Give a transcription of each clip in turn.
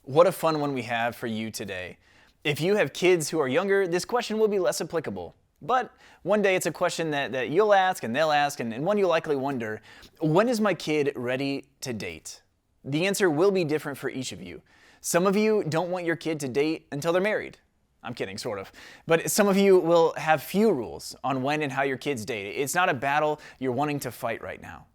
What a fun one we have for you today. If you have kids who are younger, this question will be less applicable. But one day it's a question that you'll ask and they'll ask, and one you'll likely wonder, when is my kid ready to date? The answer will be different for each of you. Some of you don't want your kid to date until they're married. I'm kidding, sort of. But some of you will have few rules on when and how your kids date. It's not a battle you're wanting to fight right now.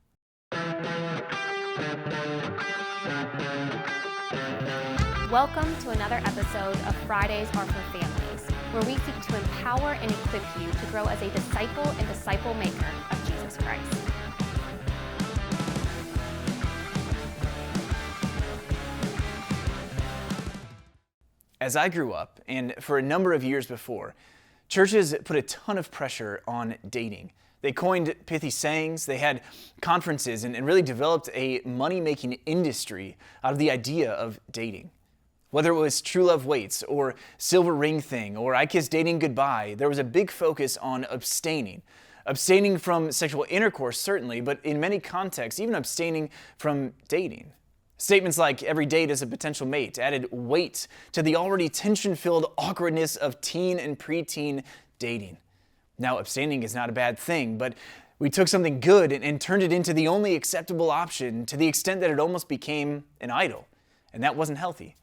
Welcome to another episode of Fridays Are for Families, where we seek to empower and equip you to grow as a disciple and disciple maker of Jesus Christ. As I grew up, and for a number of years before, churches put a ton of pressure on dating. They coined pithy sayings, they had conferences, and really developed a money-making industry out of the idea of dating. Whether it was True Love Waits, or Silver Ring Thing, or I Kiss Dating Goodbye, there was a big focus on abstaining. Abstaining from sexual intercourse, certainly, but in many contexts, even abstaining from dating. Statements like every date is a potential mate added weight to the already tension-filled awkwardness of teen and preteen dating. Now, abstaining is not a bad thing, but we took something good and turned it into the only acceptable option to the extent that it almost became an idol, and that wasn't healthy.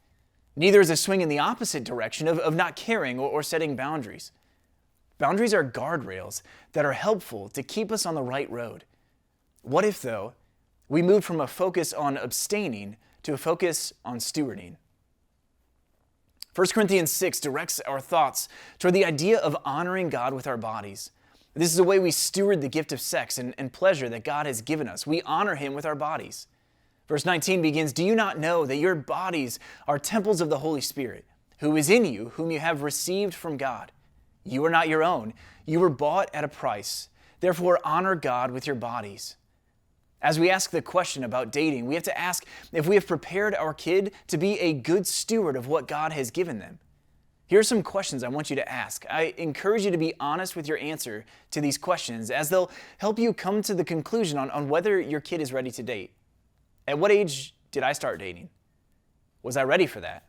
Neither is a swing in the opposite direction of not caring or setting boundaries. Boundaries are guardrails that are helpful to keep us on the right road. What if, though, we moved from a focus on abstaining to a focus on stewarding? 1 Corinthians 6 directs our thoughts toward the idea of honoring God with our bodies. This is a way we steward the gift of sex and pleasure that God has given us. We honor Him with our bodies. Verse 19 begins, "Do you not know that your bodies are temples of the Holy Spirit, who is in you, whom you have received from God? You are not your own. You were bought at a price. Therefore, honor God with your bodies." As we ask the question about dating, we have to ask if we have prepared our kid to be a good steward of what God has given them. Here are some questions I want you to ask. I encourage you to be honest with your answer to these questions, as they'll help you come to the conclusion on whether your kid is ready to date. At what age did I start dating? Was I ready for that?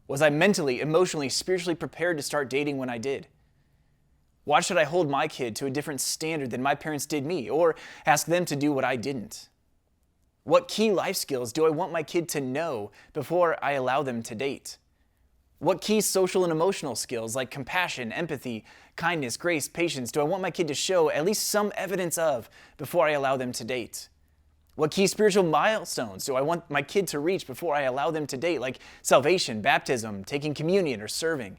Was I mentally, emotionally, spiritually prepared to start dating when I did? Why should I hold my kid to a different standard than my parents did me, or ask them to do what I didn't? What key life skills do I want my kid to know before I allow them to date? What key social and emotional skills like compassion, empathy, kindness, grace, patience do I want my kid to show at least some evidence of before I allow them to date? What key spiritual milestones do I want my kid to reach before I allow them to date, like salvation, baptism, taking communion, or serving?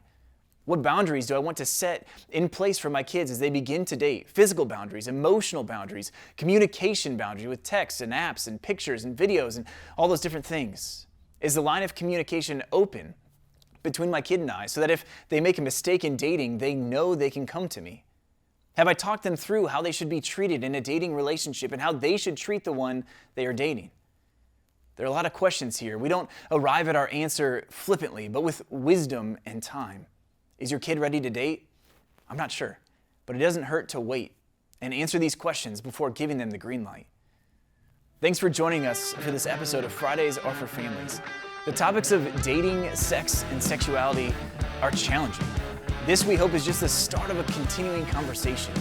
What boundaries do I want to set in place for my kids as they begin to date? Physical boundaries, emotional boundaries, communication boundaries with texts and apps and pictures and videos and all those different things. Is the line of communication open between my kid and I so that if they make a mistake in dating, they know they can come to me? Have I talked them through how they should be treated in a dating relationship and how they should treat the one they are dating? There are a lot of questions here. We don't arrive at our answer flippantly, but with wisdom and time. Is your kid ready to date? I'm not sure, but it doesn't hurt to wait and answer these questions before giving them the green light. Thanks for joining us for this episode of Fridays Are for Families. The topics of dating, sex, and sexuality are challenging. This, we hope, is just the start of a continuing conversation.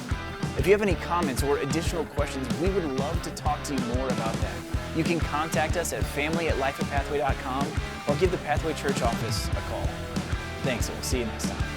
If you have any comments or additional questions, we would love to talk to you more about that. You can contact us at family@lifeatpathway.com or give the Pathway Church office a call. Thanks, and we'll see you next time.